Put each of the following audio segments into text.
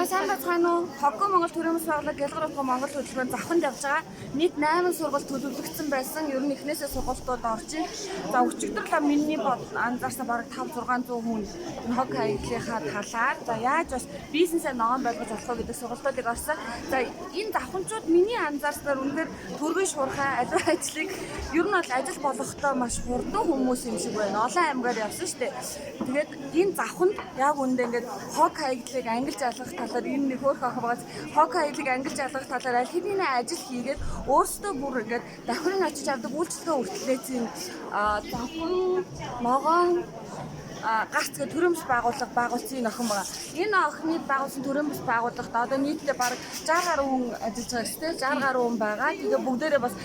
За сайн бацгаана уу? Хогго Монгол төрөөмс байгууллага Гялгархуу Монгол хөтөлбөрөөр завханд явж байгаа. Нийт 8 сургалт төлөвлөгдсөн байсан. Ер нь эхнээсээ сургалтууд орж ийн. За өчигдөрлөө миний анзаарсан бараг 5-600 хүн хог хаягдлынхаа талаар за яаж бас бизнесээ ногоон болгож болох вэ гэдэг сургалтуудыг орсон. За энэ завханчууд миний анзаарснаар үнэхээр төргийн шуурхай аливаа ажлыг ер нь бол ажил болохдоо маш хурдан хүмүүс юм шиг байна. Олон аймгаар явсан шүү дээ. Тэгээд энэ завханд яг үндэ ингээд хог хаягдлыг ангилж алгах талаар энэ нэг хөөх ах байгаас хог хаягдлыг ангилж алгах талаар аль хэдийн ажил хийгээд өөрсдөө бүр ингээд давхрын очиж авдаг үйлчлэгээ хүртлээцэн завхан ногоон гарц гэх төрөмс байгууллага байгуулсан охин байгаа. Энэ охины байгуулсан төрөмс байгууллагад одоо нийтдээ бараг 60 гаруй хүн ажиллаж байгаа шүү дээ. 60 гаруй хүн байгаа. Тэгээ бүгдээрээ бас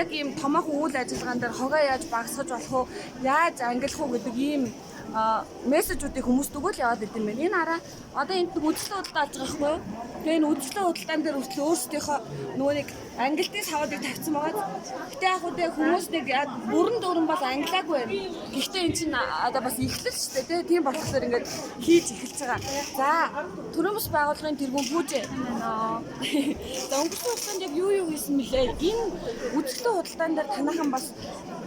яг ийм томоохон үйл ажиллагаан дээр хогоо яаж багасгаж болох уу, яаж ангилах уу гэдэг ийм мессежүүдийг хүмүүст өгөөл яваад идэв юм байна. Энэ араа одоо энд үзлээ худалдаа авч байгаа байхгүй юу? Тэгээ энэ үзлээ худалдаан дээр хүртэл өөрсдийнхөө нөгөө нэг ангилтын савуудыг тавьсан байгаа. Гэтэ яг үдэ хүмүүс нэг бүрэн дүүрэн бол ангилаагүй байна. Гэхдээ эн чинь одоо бас эхлэл шүү дээ. Тийм болохоор ингээд хийж эхэлж байгаа. За төрөмс байгууллагын тэргүүн бүжээ. За өнгөрсөн хугацаанд яг юу хийсэн мөлий? Энэ үзлээ худалдаан дээр танайхан бас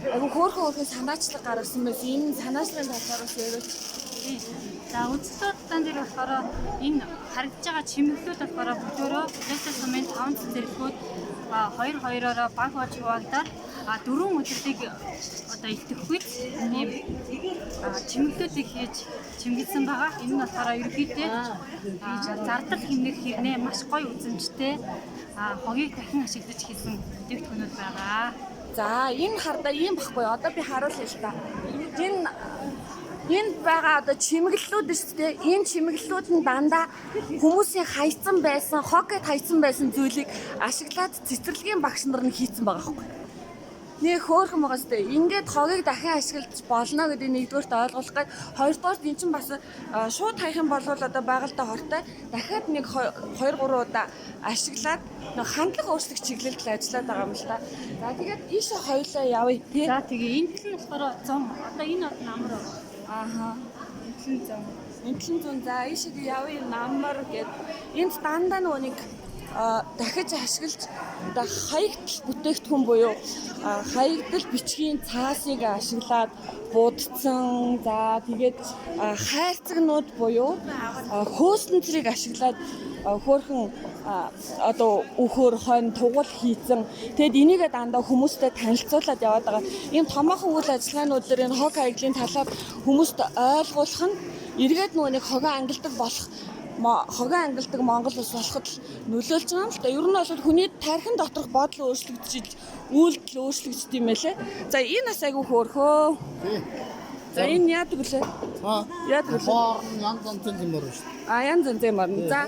айгу хөөрхөн санаачлаг гаргасан байсан. Энэ санаачлагын талаар бас яриач. За үзлээ худалдаан дээр болохоор энэ харагдж байгаа чимэглэлүүд болохоор бүгдөө Лесо сумын 5 зэрлэгүүд 2-2-ороо баг болж хуваагдаад 4 өдрийг одоо илтгэхгүй ийм чимэглэлүүдийг хийж чимгэлсэн байгаа. Энэ нь болохоор ерөнхийдөө зардал хэмнэх хэрнээ маш гоё үзэмжтэй хогийг дахин ашиглаж хийсэн бүтээгдэхүүнүүд байгаа. За энэ хардаа ийм баггүй. Одоо би харуулъя л та. Энд байгаа одоо чимэглэлүүд шүү дээ. Энэ чимэглэлүүд нь дандаа хүмүүсийн хайцсан байсан, хоккет хайцсан байсан зүйлийг ашиглаад цэцэрлэгийн багш нар нь хийцэн байгаа байхгүй. Нэг хөөрхөн байгаа шүү дээ. Ингээд хогийг дахин ашиглаж болно гэдэг нэгдүгээрт ойлгох гээд хоёрдугаарт эн чинь бас шууд хаях юм бол одоо байгальтай хортой дахиад нэг 2-3 удаа ашиглаад хандлага өөрчлөх чиглэлд ажиллаад байгаа юм л та. За тэгээд ийшээ хоёлаа явъя тий. За тэгээ энэ нь болохоор зам. Одоо энэ бол намар. Ааха. Энтлэн зүүн за ийшээ явъя намар гэд энд дандаа нөгөө нэг дахиж ашиглаж одоо хаягдл бүтээгдэхүүн буюу хаягдл бичгийн цаасыг ашиглаад будцсан за тэгээд хайрцагнууд буюу хөөснөцрийг ашиглаад хөөрхөн одоо өхөр хойно тугал хийцэн тэгэд энийгээ дандаа хүмүүстэй танилцуулаад яваад байгаа. Ийм томоохон үйл ажиллагаанууд дээр энэ хог хаягдлын талаар хүмүүст ойлгуулах нь эргээд нөгөө нэг хогоо ангилдаг болох хогоо ангилдаг Монгол улс болоход нөлөөлж байгаа юм л да. Ер нь бол хүний тархин доторх бодол өөрчлөгдөж үйлдэл өөрчлөгддөг юм байлээ. За энэ бас айгүй хөөрхөө. За энэ яадаг вүлээ? Яадаг вүлээ? Янз янзын зэмэр шүү дээ. Янз янзын мөр. За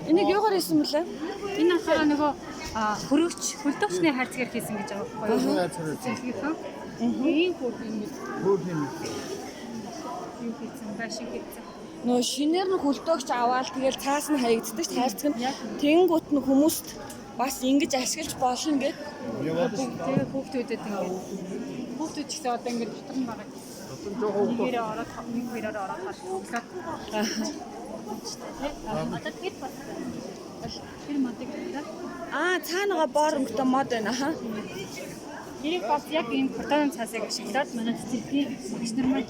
энийг юугаар хийсэн бэлээ? Энэ болохоор нөгөө хөрөгч хөлдөгчний хайрцгаар хийсэн гэж байгаа байхгүй юу? Яа Энэ хөрөг юм. Хөрх юм. Юу хийсэн байшин хийсэн. Нөө шинээр нь хөлдөөгч аваад тэгэл цаас нь хаягддаг ш хайрцаг нь тэнгуут нь хүмүүст бас ингэж ашиглаж болно гэд. Тэгээ хүүхдүүдэд ингээд хүүхдүүд ч гэсэн одоо ингээд дотор нь байгаа. Нэгээрээ ороод нэг хоёроор ороод хаалцаад. Одоо тэгэд бас тэр модыг Цаанаага боромгтой мод байна хаа. Нэрийг бас яг энэ протон цаасыг ашиглаад манай цэцэрлэгийн багш нар маань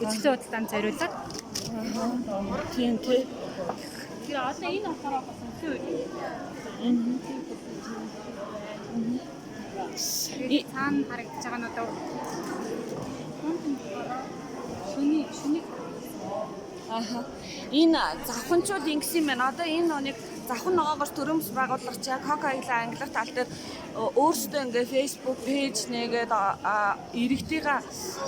үзлээ худалдаанд зориулаад тийм тий. тэр одоо энэ болохоор бас өсөө цаана харагдаж байгаа нь одоо шүний Энэ завханчууд ингэсэн юм байна. Одоо энэ нэг завхан ногоогоос төрөмс байгууллагч яг хог хаягдлын ангилах тал дээр өөрсдөө ингээ Facebook пэйж нэгээд иргэдийн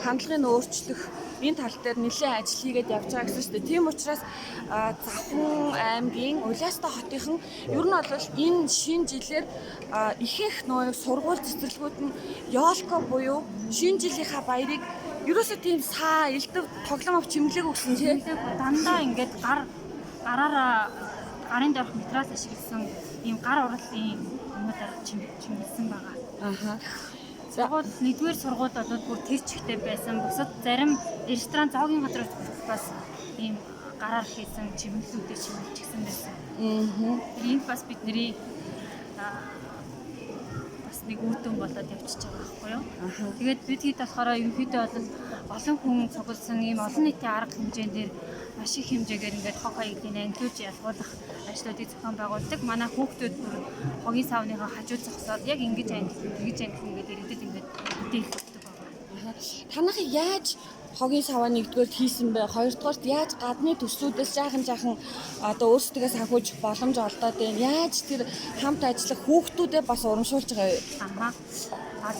хандлагыг өөрчлөх энэ тал дээр нэлээд ажил хийгээд явж байгаа гэсэн шүү дээ. Тийм учраас Завхан аймгийн Улаастай хотынхан ер нь бол энэ шинэ жилээр ихэнх нөгөө сургууль цэцэрлэгүүд нь Ёолко буюу шинэ жилийнхаа баярыг ерөөсөө тийм саа элдв тоглоом авч чимлэг өгсөн тийм дандаа ингээд гараараа гарын дөрөх материал ашигласан ийм гар урлын юмудаар чимэлсэн байгаа. Аха. Сургууль нэгдүгээр сургууль болоод бүр тэр чигтэй байсан. Бусад зарим ресторан зоогийн газар бас ийм гараар хийсэн чимэглүүдээ чимэлчихсэн байсан. Аа. Энд бас бидний бас нэг үр дүн болоод явчихж байгаа байхгүй юу? Тэгээд бид хэд болохоор ерөнхийдөө бол олон хүн цугласан ийм олон нийтийн арга хэмжээнд дээр маш их хэмжээгээр ингээд хог хаягдлыг ангилуулж ялгуулах ажлуудыг зохион байгуулдаг. Манай хүүхдүүд бүр хогийн савныхаа хажууд зогсоод яг ингэж ангилсан, тэгж ангилсан гэдэг иргэдэд ингээд мэдээлэл өгдөг байгаа. Танах яаж хогийн саваа нэгдүгээр хийсэн бэ? Хоёрдугаарт яаж гадны төслүүдээс жаахан одоо өөрсдөө санхүүж боломж олдоод байна? Яаж тэр хамт ажиллах хүүхдүүдэд бас урамшуулж байгаа вэ?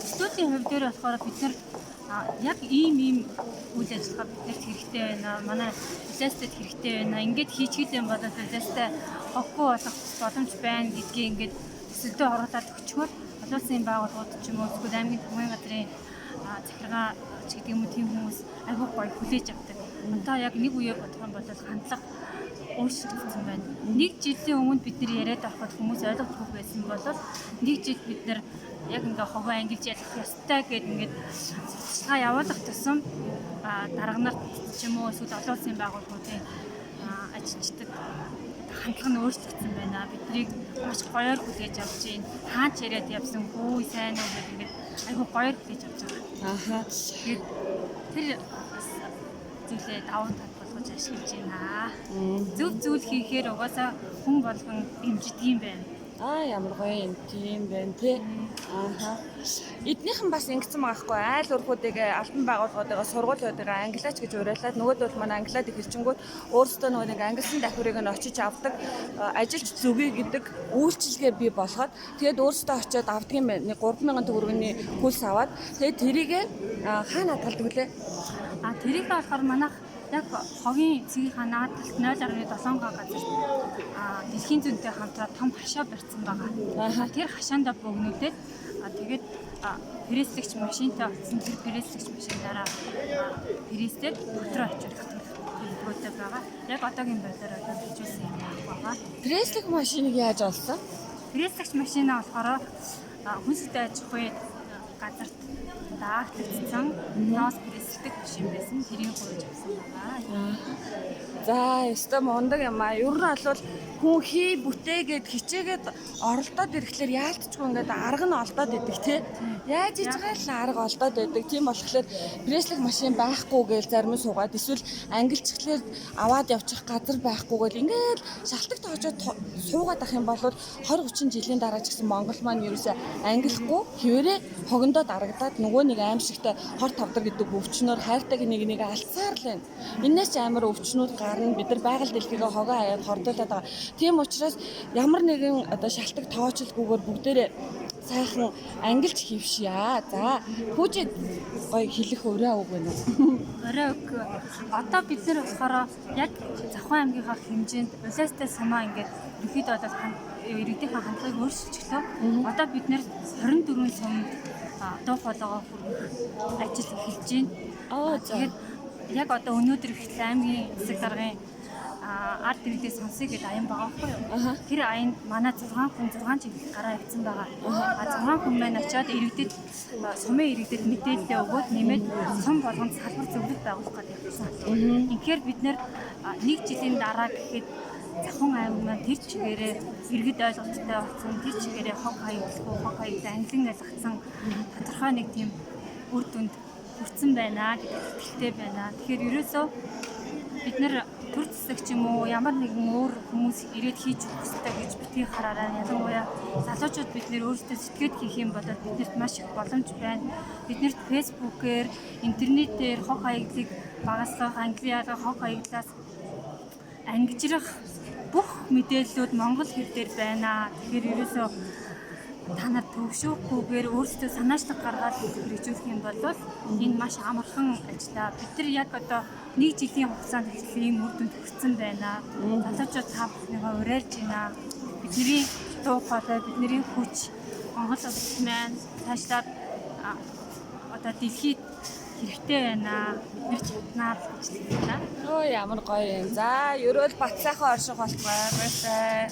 Төслүүдийн хувь дээр болохоор бид нар яг ийм үйл ажиллагаа биднэрт хэрэгтэй байна. Манай хүлээстэд хэрэгтэй байна. Ингээд хийчихэл юм бол хүлээстэй хоггүй болох боломж байна гэдгийг ингээд төсөлдөө оруулаад өчгөр олон улсын байгууллагууд ч юм уу эсвэл аймгийн тамгын газрын захиргаа ч гэдэг юм уу тийм хүмүүс айгүй гоё хүлээж авдаг. Одоо яг нэг үеэ бодох юм бол хандлага өөрчлөгдсөн байна. Нэг жилийн өмнө бид нар яриад байхад хүмүүс ойлгохгүй байсан бол нэг жил бид нар яг ингээ хогоо ангилж ялах ёстой гэдэг ингээд судалгаа явуулах тусам дарга нарт ч юм уу эсвэл олон улсын байгууллагуудын ажилчдаг хандлага нь өөрчлөгдсөн байна. Биднийг маш гоёор хүлээж авч байна. Хаач яриад явсан хүү сайн уу гэдэг ингээд айгүй гоёор хүлээж авч байгаа. Тэгээд тэр зүйлээ даван тал болгож ашиглаж байна. Зөв зүйл хийхээр угаасаа хүн болгон дэмждэг юм байна. Ямар гоё юм тийм байна тий. Эднийхэн бас ингэсэн байгаа хгүй айл өрхүүдийг албан байгууллагуудаа сургуулиудыг англиач гэж уриалаад нөгөөдөл манай англиад хэлчингүүд өөрсдөө нөгөө нэг ангилсан давхрыг нь очиж авдаг ажилч зүгий гэдэг үйлчилгээ бий болгоод тэгээд өөрсдөө очиод авдаг юм байна. 3000 төгрөгийн хөлс аваад тэгээд тэрийг хаана хадгалдаг вүлээ? Тэрийг болохоор манайх яг хогийн цэгийн наад талд 0.7 газар дэлхийн зүйнтэй хамтраад том хашаа барьсан байгаа. Тэр хашаанда бөгнүүлээд тэгээд пресслэгч машинтай утсан тэр пресслэгч машинаараа пресслээд дотроо очиулах төлөвлөгөөтэй байгаа. Яг одоогийн байдлаар одоо хийжүүлсэн юм байгаа. Пресслэг машиныг яаж олсон? Пресслэгч машинаа болохоор хүнстэй аж ахуйн газарт даагдсан ноос пресслэгч машин байсан. Тэрийг гуйж авсан байгаа. За, өстой мундаг юм аа. Ер нь бол хүн хий бүтээгээд хичээгээд оролдоод ирэхлээр яалтчгүй ингээд арга нь олдоод идэг тий. Яаж хийж байгаа л арга олдоод идэг. Тийм болохоор пресслэг машин байхгүй гээл зарим нь суугаад эсвэл ангилчглаар аваад явчих газар байхгүй гээл ингээд шалтгаан тоожоод суугаад ах юм бол 20-30 жилийн дараа ч гэсэн Монгол маань ерөөсөө ангилахгүй хэвээрээ хогондоо дарагдаад нөгөө нэг аимшигтай хор тавдар гэдэг өвчнөөр хайртайг нэг алцсаар л байна. Энээс ч амар өвчнүүд гарна. Бид нар байгаль дэлхийгээ хогоо хаяад хордуулаад байгаа. Тийм учраас ямар нэгэн одоо шалтгаан тоочлгүйгээр бүгдээрээ сайхан ангилж хийвшье. За, хүүжид гоё хэлэх өрөө үг байна уу? Өрөө үг. Одоо бид нар болохоор яг Завхан аймгийнхаа хэмжээнд улаастай сумаа ингээд ерөнхийдөө иргэдийнхээ хандлагыг өөрчилчихлөө. Одоо бид нар 24 сумд дуу хоолойгоо хүргэх ажил эхэлж байна. Тэгээд яг одоо өнөөдөр ихтэй аймгийн засаг даргын ард иргэдээ сонсъё гэдэг аян байгаа байхгүй юу? Тэр аянд манай 6 чиглэл гараа явьсан байгаа. 6 хүн маань очиод иргэдэд сумын иргэдэд мэдээлэл өгөөд нэмээд сум болгонд салбар зөвлөлт байгуулах гэдэг явсан. Инхээр бид нэр нэг жилийн дараа гэхэд Завхан аймаг маань тэр чигээрээ иргэд ойлголттой болсон, тэр чигээрээ хог хаягдлаа англин ялгцсан тодорхой нэг тийм үр дүнд хүрсэн байна гэдэг итгэлтэй байна. Тэгэхээр ерөөсөө бид нар төр засаг ч юм уу ямар нэгэн өөр хүмүүс ирээд хийж өгөх хэрэгтэй гэж битгий хараарай. Ялангуяа залуучууд бид нэр өөрсдөө сэтгэд хийх юм бол биднэрт маш их боломж байна. Биднэрт фэйсбүүкээр, интернетээр хог хаягдлыг багасгах, англиар хог хаягдлаас ангижрах бүх мэдээллүүд монгол хэл дээр байна. Тэгэхээр ерөөсөө та нар төвшөөхгүйгээр өөрсдөө санаачлаг гаргаад хэрэгжүүлэх юм бол энэ маш амархан ажиллаа. Бид нар яг одоо нэг жилийн хугацаанд хэлэх юм үр дүнд хүрсэн байна. Залуучууд та бүхнийгаа уриалж байна. Бидний дуу хоолой, бидний хүч Монгол улс маань цаашлаад одоо дэлхийд хэрэгтэй байна. Бид чаднаа гэж хэлсэн. Ямар гоё юм. За, ерөөл бат сайхан орших болтугай. Баярлалаа.